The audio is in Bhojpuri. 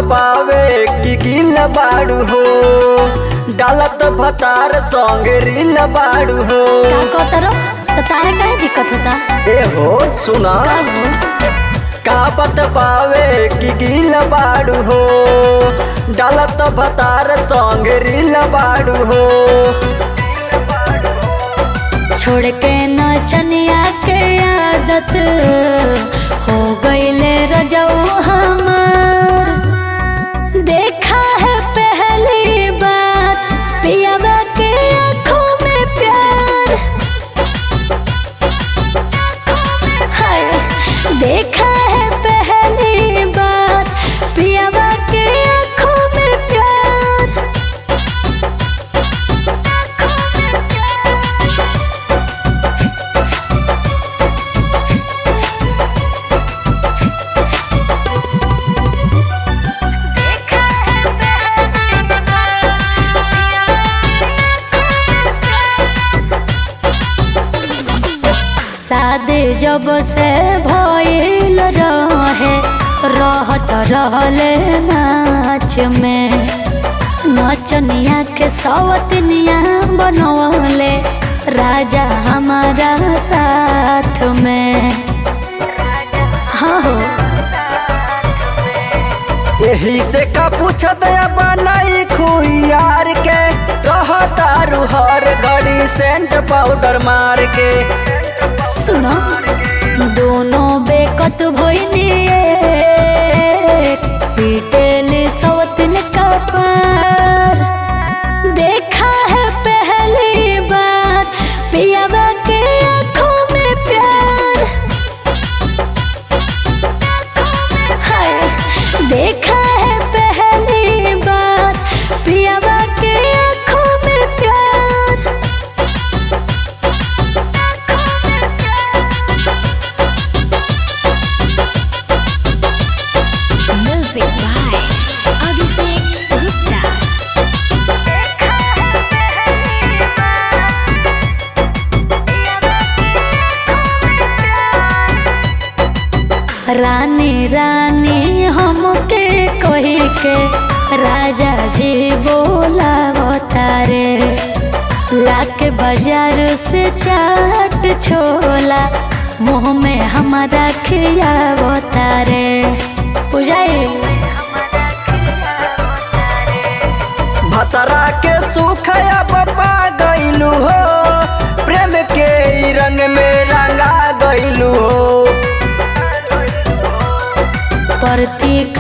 पावे कि गिल बाड़ू हो, डालत भतार संग रील बाड़ू हो। का कहतर तो तारे काहे दिक्कत होता? ए हो सुना का हो? का बत पावे कि गिल बाड़ू हो, डालत भतार संग रील बाड़ू हो। छोड़ के नचनिया के आदत हो गईले रजऊ हमार। देखा है पहली बार पियावा के आँखों में प्यार। हाय देखा है पहली बार पियावा के आँखों में प्यार। शादी जब से भइल रहे रहत रहले नाच में, नचनिया के सवतनिया बनवले राजा हमारा साथ में। हाँ हो यही से का पूछत बनाई खुयार के, रहतारू हर घड़ी सेंट पाउडर मार के। सुनो दोनों बेकत भइनिए पीटेली सवतन का पार। देखा है पहली बार पियावा के आँखों में प्यार। हाय देखा है पहली बार पियावा के आँखों में प्यार। Music by Abhishek Gupta। रानी रानी हमके कही के राजा जी बोलावता रे, लाके बाजार से चाट छोला मुँह में हमारा खियावता रे। बुझाई भतरा के सुखया पपा गईलू हो, प्रेम के ई रंग में रंगा गईलू हो। प्रतीक